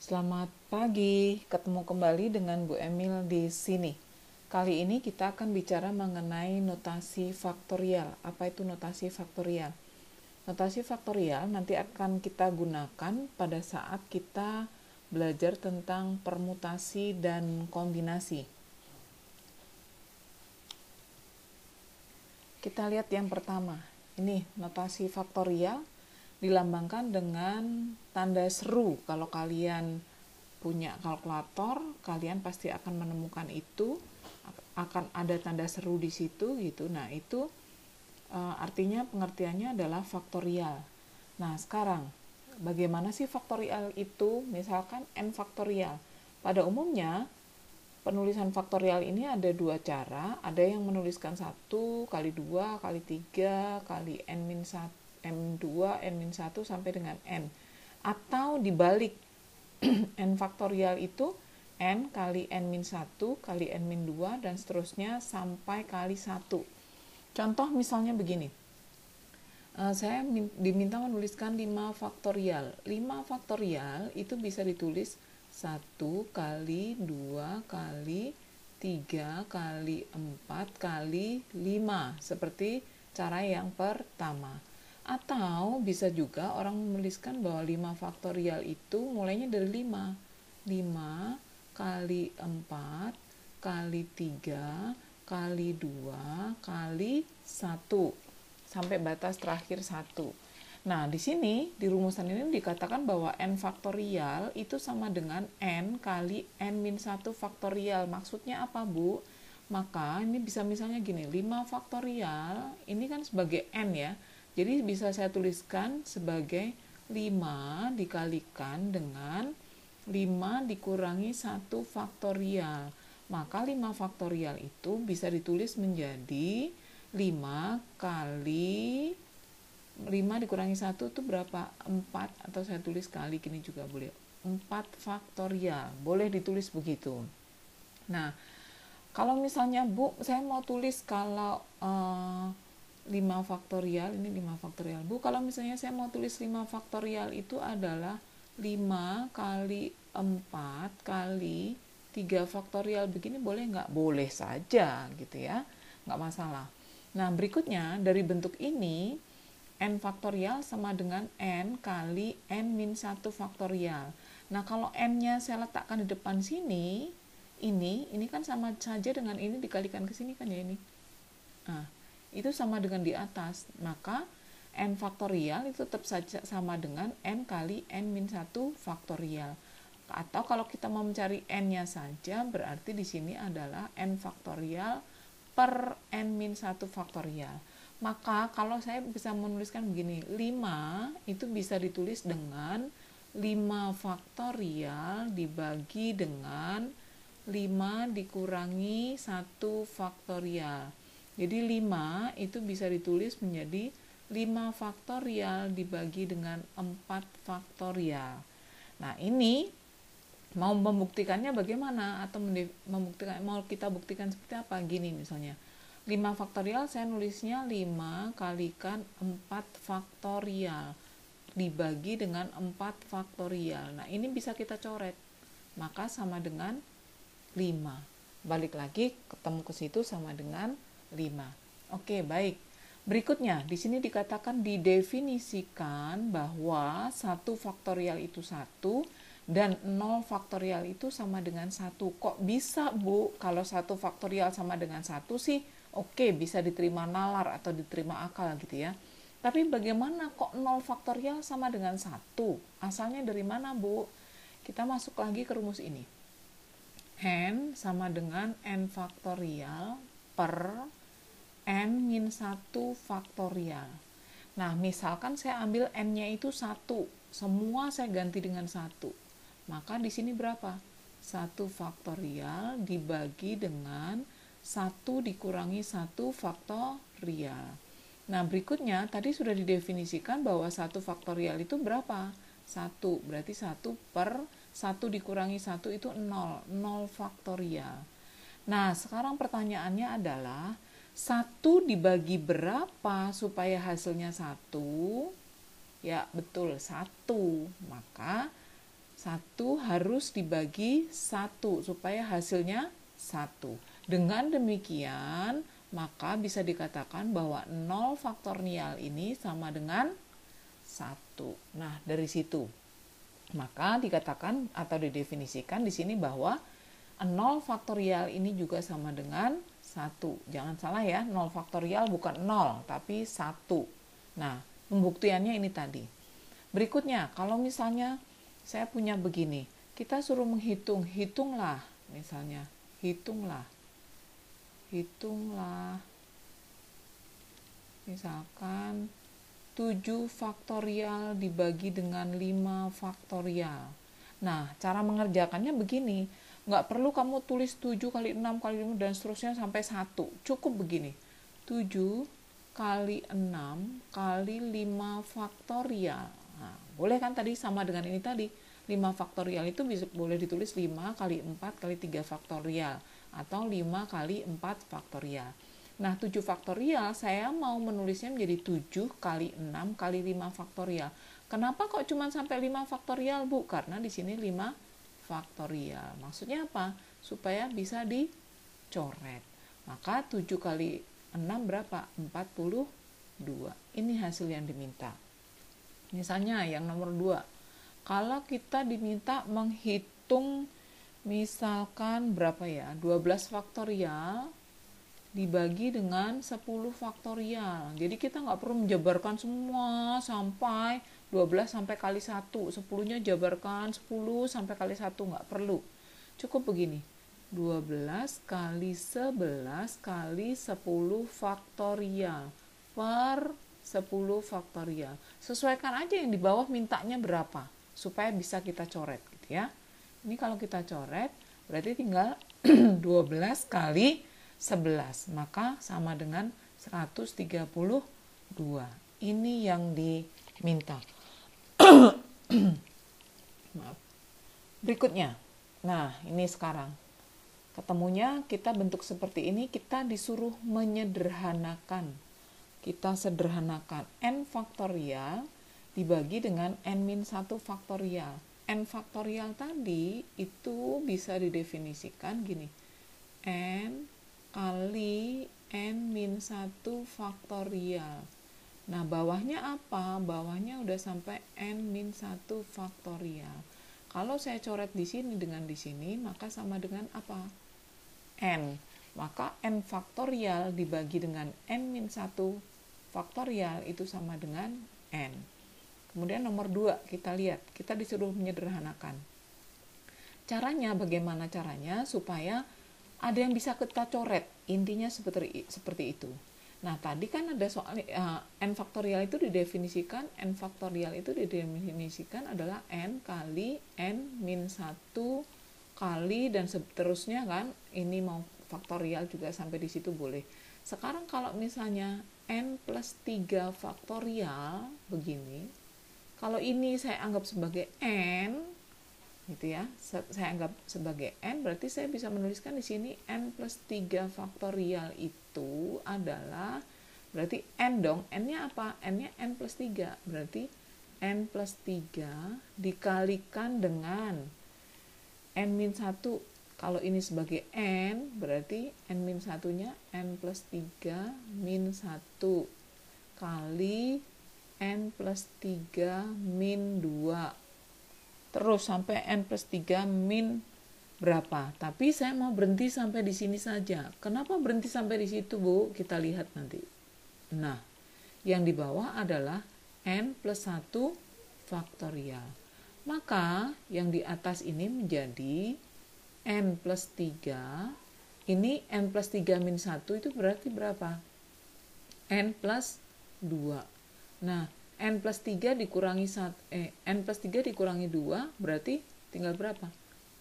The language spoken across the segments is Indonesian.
Selamat pagi, ketemu kembali dengan Bu Emil di sini. Kali ini kita akan bicara mengenai notasi faktorial. Apa itu notasi faktorial? Notasi faktorial nanti akan kita gunakan pada saat kita belajar tentang permutasi dan kombinasi. Kita lihat yang pertama. Ini notasi faktorial dilambangkan dengan tanda seru. Kalau kalian punya kalkulator, kalian pasti akan menemukan itu, akan ada tanda seru di situ gitu. Nah, itu artinya pengertiannya adalah faktorial. Nah, sekarang bagaimana sih faktorial itu? Misalkan n faktorial. Pada umumnya penulisan faktorial ini ada dua cara. Ada yang menuliskan 1 kali 2 kali 3 kali n2 n-1 sampai dengan n. Atau dibalik, n faktorial itu n kali n-1 kali n-2 dan seterusnya sampai kali 1. Contoh misalnya begini. Saya diminta menuliskan 5 faktorial. 5 faktorial itu bisa ditulis 1 kali 2 kali 3 kali 4 kali 5. Seperti cara yang pertama. Atau bisa juga orang menuliskan bahwa 5 faktorial itu mulainya dari 5. 5 kali 4 kali 3 kali 2 kali 1 sampai batas terakhir 1. Nah, di sini di rumusan ini dikatakan bahwa n faktorial itu sama dengan n kali n-1 faktorial. Maksudnya apa, Bu? Maka ini bisa misalnya gini, 5 faktorial ini kan sebagai n ya. Jadi bisa saya tuliskan sebagai 5 dikalikan dengan 5 dikurangi 1 faktorial. Maka 5 faktorial itu bisa ditulis menjadi 5 kali 5 dikurangi 1 itu berapa? 4, atau saya tulis kali gini juga boleh. 4 faktorial, boleh ditulis begitu. Nah, kalau misalnya Bu, saya mau tulis kalau 5 faktorial, ini 5 faktorial. Bu, kalau misalnya saya mau tulis 5 faktorial itu adalah 5 kali 4 kali 3 faktorial begini boleh nggak? Boleh saja gitu ya, nggak masalah. Nah, berikutnya dari bentuk ini, n faktorial sama dengan n kali n-1 faktorial. Nah, kalau n-nya saya letakkan di depan sini, ini kan sama saja dengan ini dikalikan ke sini kan ya ini. Nah, itu sama dengan di atas. Maka n faktorial itu tetap saja sama dengan n kali n-1 faktorial. Atau kalau kita mau mencari n-nya saja, berarti di sini adalah n faktorial per n-1 faktorial. Maka kalau saya bisa menuliskan begini, 5 itu bisa ditulis dengan 5 faktorial dibagi dengan 5 dikurangi 1 faktorial. Jadi 5 itu bisa ditulis menjadi 5 faktorial dibagi dengan 4 faktorial. Nah, ini mau membuktikannya bagaimana, atau mau kita buktikan seperti apa? Gini misalnya, 5 faktorial saya nulisnya 5 kalikan 4 faktorial dibagi dengan 4 faktorial. Nah, ini bisa kita coret. Maka sama dengan 5. Balik lagi ketemu ke situ sama dengan 5. Oke, baik. Berikutnya, di sini dikatakan didefinisikan bahwa 1 faktorial itu 1 dan 0 faktorial itu sama dengan 1. Kok bisa, Bu? Kalau 1 faktorial sama dengan 1 sih, oke, bisa diterima nalar atau diterima akal gitu ya. Tapi bagaimana kok 0 faktorial sama dengan 1? Asalnya dari mana, Bu? Kita masuk lagi ke rumus ini. N sama dengan n faktorial per n-1 faktorial. Nah, misalkan saya ambil n-nya itu 1, semua saya ganti dengan 1. Maka di sini berapa? 1 faktorial dibagi dengan 1 dikurangi 1 faktorial. Nah, berikutnya tadi sudah didefinisikan bahwa 1 faktorial itu berapa? 1, berarti 1 per 1 dikurangi 1 itu 0, 0 faktorial. Nah, sekarang pertanyaannya adalah 1 dibagi berapa supaya hasilnya 1? Ya, betul, 1. Maka 1 harus dibagi 1 supaya hasilnya 1. Dengan demikian, maka bisa dikatakan bahwa 0 faktorial ini sama dengan 1. Nah, dari situ maka dikatakan atau didefinisikan di sini bahwa 0 faktorial ini juga sama dengan 1. Jangan salah ya, 0 faktorial bukan 0, tapi 1. Nah, pembuktiannya ini tadi. Berikutnya, kalau misalnya saya punya begini, kita suruh menghitung, hitunglah misalnya, hitunglah misalkan 7 faktorial dibagi dengan 5 faktorial. Nah, cara mengerjakannya begini. Nggak perlu kamu tulis 7 kali 6 kali 5 dan seterusnya sampai 1. Cukup begini. 7 kali 6 kali 5 faktorial. Nah, boleh kan tadi sama dengan ini tadi. 5 faktorial itu boleh ditulis 5 kali 4 kali 3 faktorial. Atau 5 kali 4 faktorial. Nah, 7 faktorial saya mau menulisnya menjadi 7 kali 6 kali 5 faktorial. Kenapa kok cuma sampai 5 faktorial, Bu? Karena di sini 5 faktorial. Maksudnya apa? Supaya bisa dicoret. Maka 7 kali 6 berapa? 42. Ini hasil yang diminta. Misalnya yang nomor 2. Kalau kita diminta menghitung misalkan berapa ya? 12 faktorial dibagi dengan 10 faktorial. Jadi kita nggak perlu menjabarkan semua sampai 12 sampai kali 1. 10-nya jabarkan 10 sampai kali 1, nggak perlu. Cukup begini. 12 kali 11 kali 10 faktorial per 10 faktorial. Sesuaikan aja yang di bawah mintanya berapa supaya bisa kita coret gitu ya. Ini kalau kita coret berarti tinggal 12 kali 11, maka sama dengan 132. Ini yang diminta. Maaf. Berikutnya. Nah, ini sekarang. Ketemunya kita bentuk seperti ini, kita disuruh menyederhanakan. Kita sederhanakan n faktorial dibagi dengan n-1 faktorial. N faktorial tadi itu bisa didefinisikan gini. N kali n-1 faktorial. Nah, bawahnya apa? Bawahnya udah sampai n-1 faktorial. Kalau saya coret di sini dengan di sini, maka sama dengan apa? N. Maka n faktorial dibagi dengan n-1 faktorial itu sama dengan n. Kemudian nomor 2, kita lihat. Kita disuruh menyederhanakan. Caranya, bagaimana caranya? Supaya ada yang bisa kita coret, intinya seperti itu. Nah, tadi kan ada soal n faktorial itu didefinisikan adalah n kali n-1 kali dan seterusnya kan. Ini mau faktorial juga sampai di situ boleh. Sekarang kalau misalnya n plus 3 faktorial begini, kalau ini saya anggap sebagai n gitu ya, saya anggap sebagai n, berarti saya bisa menuliskan di sini n plus 3 faktorial itu adalah berarti n dong, n-nya apa? N-nya n plus 3, berarti n plus 3 dikalikan dengan n-1. Kalau ini sebagai n, berarti n-1-nya n plus 3 min 1 kali n plus 3 min 2. Terus sampai n plus 3 min berapa. Tapi saya mau berhenti sampai di sini saja. Kenapa berhenti sampai di situ, Bu? Kita lihat nanti. Nah, yang di bawah adalah n plus 1 faktorial. Maka yang di atas ini menjadi n plus 3. Ini n plus 3 min 1 itu berarti berapa? N plus 2. Nah, n plus 3 dikurangi n plus 3 dikurangi 2 berarti tinggal berapa?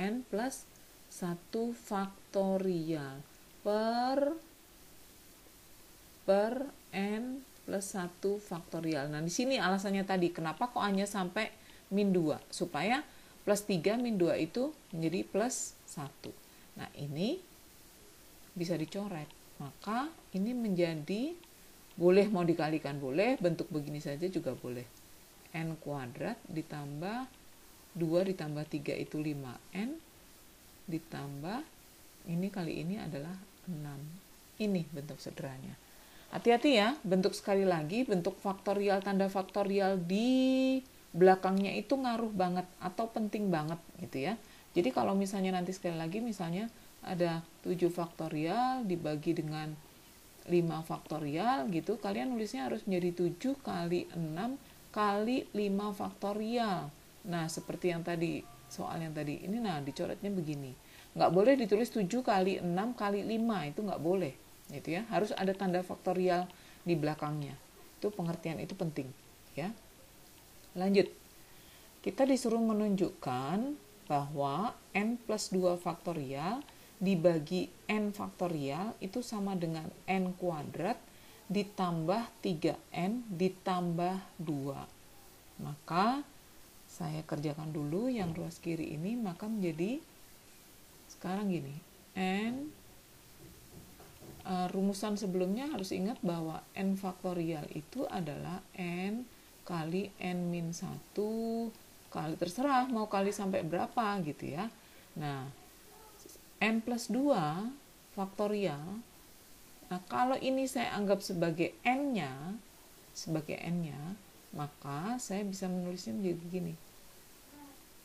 N plus 1 faktorial per n plus 1 faktorial. Nah, di sini alasannya tadi kenapa kok hanya sampai min 2, supaya plus 3 min 2 itu menjadi plus 1. Nah, ini bisa dicoret. Maka ini menjadi boleh mau dikalikan, boleh bentuk begini saja juga boleh. N kuadrat ditambah 2 ditambah 3 itu 5n, ditambah ini kali ini adalah 6. Ini bentuk sederhananya. Hati-hati ya, bentuk sekali lagi, bentuk faktorial, tanda faktorial di belakangnya itu ngaruh banget atau penting banget gitu ya. Jadi kalau misalnya nanti sekali lagi, misalnya ada 7 faktorial dibagi dengan 5 faktorial gitu, kalian nulisnya harus menjadi 7 kali 6 kali 5 faktorial. Nah, seperti yang tadi, soal yang tadi, ini nah dicoretnya begini. Nggak boleh ditulis 7 kali 6 kali 5, itu nggak boleh. Gitu ya, harus ada tanda faktorial di belakangnya. Itu pengertian itu penting. Ya. Lanjut. Kita disuruh menunjukkan bahwa n plus 2 faktorial dibagi n faktorial itu sama dengan n kuadrat ditambah 3n ditambah 2. Maka saya kerjakan dulu yang ruas kiri ini, maka menjadi sekarang gini, rumusan sebelumnya harus ingat bahwa n faktorial itu adalah n kali n min 1 kali, terserah mau kali sampai berapa gitu ya. Nah, n plus 2 faktorial, nah kalau ini saya anggap sebagai n-nya, maka saya bisa menulisnya menjadi begini.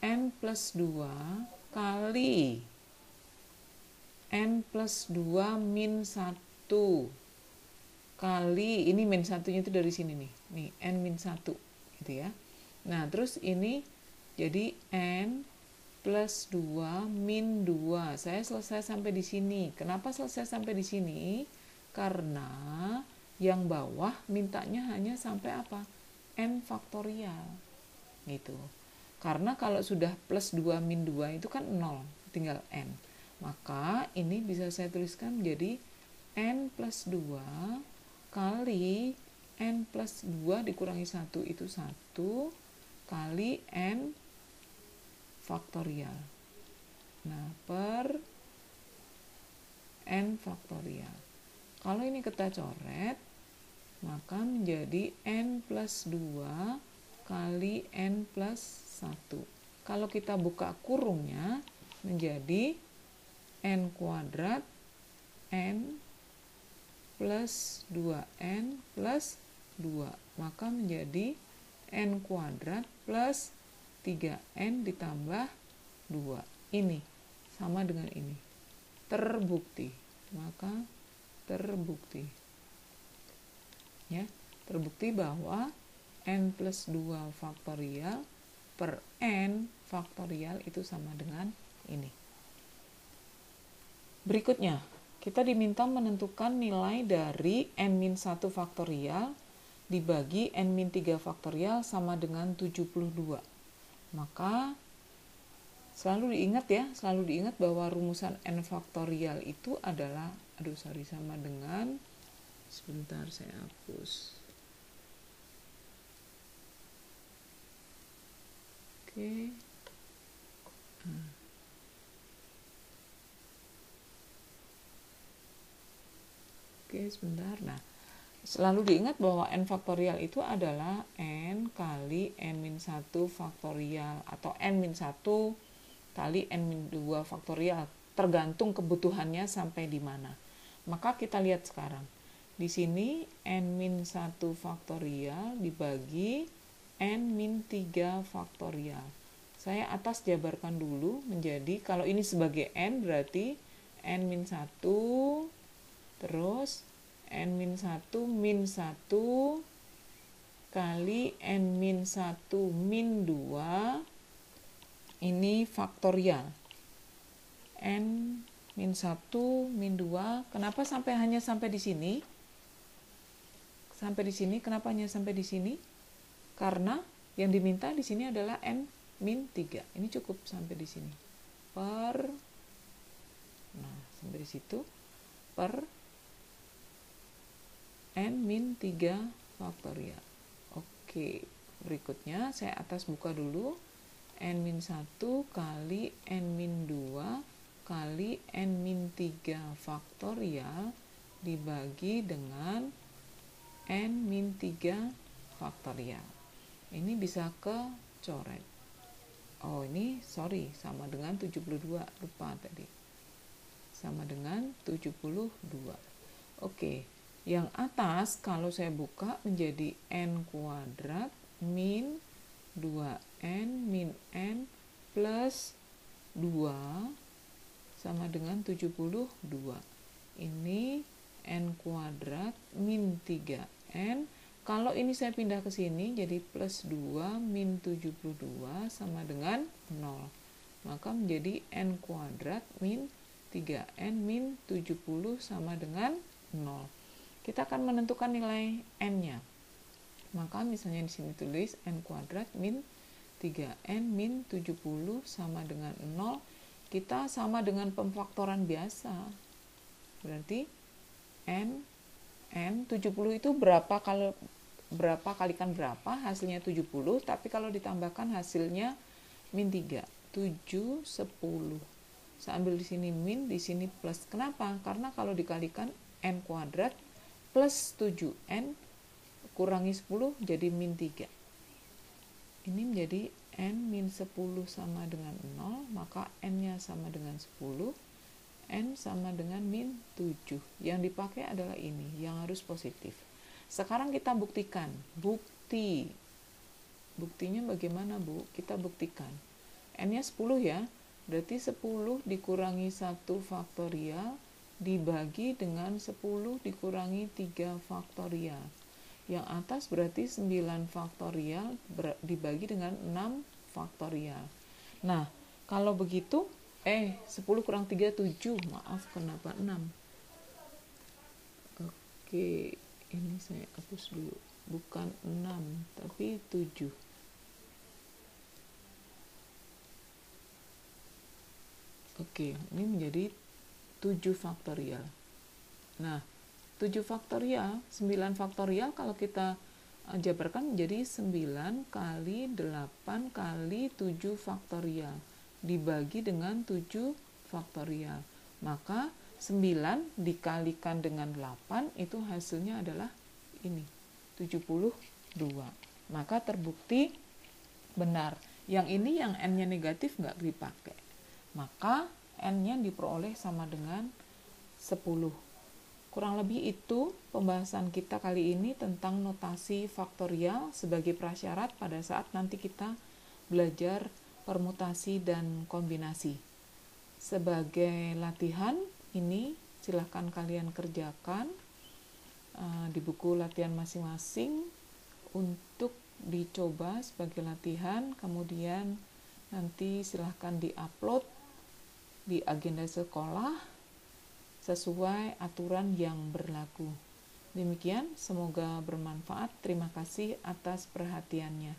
N plus 2 kali n plus 2 min 1 kali, ini min 1-nya itu dari sini nih n min 1 gitu ya. Nah terus ini jadi n plus 2 min 2. Saya selesai sampai di sini. Kenapa selesai sampai di sini? Karena yang bawah mintanya hanya sampai apa? N faktorial gitu. Karena kalau sudah plus 2 min 2 itu kan 0, tinggal n. Maka ini bisa saya tuliskan menjadi n plus 2 kali n plus 2 dikurangi 1 itu 1 kali n faktorial. Nah, per n faktorial. Kalau ini kita coret, maka menjadi n plus 2 kali n plus 1. Kalau kita buka kurungnya, menjadi n kuadrat n plus 2n plus 2. Maka menjadi n kuadrat plus 3n ditambah 2. Ini sama dengan ini. Terbukti. Maka terbukti. Ya, terbukti bahwa n plus 2 faktorial per n faktorial itu sama dengan ini. Berikutnya, kita diminta menentukan nilai dari n-1 faktorial dibagi n-3 faktorial sama dengan 72. Maka selalu diingat bahwa rumusan n faktorial itu adalah, sama dengan, sebentar saya hapus. Oke. Oke, sebentar. Nah, selalu diingat bahwa n faktorial itu adalah n kali n-1 faktorial atau n-1 kali n-2 faktorial, tergantung kebutuhannya sampai di mana. Maka kita lihat sekarang. Di sini n-1 faktorial dibagi n-3 faktorial. Saya atas jabarkan dulu menjadi, kalau ini sebagai n berarti n-1 terus n-1 min 1 kali n-1 min 2, ini faktorial. N min 1 min 2, kenapa hanya sampai di sini? Kenapa hanya sampai di sini? Karena yang diminta di sini adalah n min 3. Ini cukup sampai di sini. Sampai di situ per n min 3 faktorial. Oke, berikutnya saya atas buka dulu. N min 1 kali n min 2 kali n min 3 faktorial dibagi dengan n min 3 faktorial. Ini bisa ke coret. Oh ini sorry, sama dengan 72, lupa tadi. Sama dengan 72. Oke, yang atas kalau saya buka menjadi n kuadrat min 2n min n plus 2 sama dengan 72. Ini n kuadrat min 3n. Kalau ini saya pindah ke sini jadi plus 2 min 72 sama dengan 0. Maka menjadi n kuadrat min 3n min 70 sama dengan 0. Kita akan menentukan nilai n-nya. Maka misalnya di sini tulis n kuadrat min 3n min 70 sama dengan 0. Kita sama dengan pemfaktoran biasa. Berarti n 70 itu berapa kalikan berapa, hasilnya 70, tapi kalau ditambahkan hasilnya min 3, 7, 10. Saya ambil di sini min, di sini plus. Kenapa? Karena kalau dikalikan n kuadrat plus 7n kurangi 10 jadi min 3. Ini menjadi n min 10 sama dengan 0, maka n-nya sama dengan 10. N sama dengan min 7. Yang dipakai adalah ini, yang harus positif. Sekarang kita buktikan. Buktinya bagaimana, Bu? Kita buktikan. N-nya 10 ya. Berarti 10 dikurangi 1 faktorial dibagi dengan 10 dikurangi 3 faktorial. Yang atas berarti 9 faktorial dibagi dengan 6 faktorial. Nah, kalau begitu 10 kurang 3, 7. Maaf, kenapa 6? Oke, ini saya hapus dulu. Bukan 6, tapi 7. Oke, ini menjadi 7 faktorial. Nah, 7 faktorial, 9 faktorial kalau kita jabarkan menjadi 9 kali 8 kali 7 faktorial dibagi dengan 7 faktorial. Maka 9 dikalikan dengan 8 itu hasilnya adalah ini, 72. Maka terbukti benar. Yang ini yang n-nya negatif nggak dipakai. Maka n-nya diperoleh sama dengan 10. Kurang lebih itu pembahasan kita kali ini tentang notasi faktorial sebagai prasyarat pada saat nanti kita belajar permutasi dan kombinasi. Sebagai latihan ini silahkan kalian kerjakan di buku latihan masing-masing untuk dicoba sebagai latihan, kemudian nanti silahkan diupload di agenda sekolah sesuai aturan yang berlaku. Demikian, semoga bermanfaat. Terima kasih atas perhatiannya.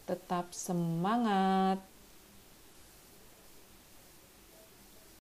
Tetap semangat!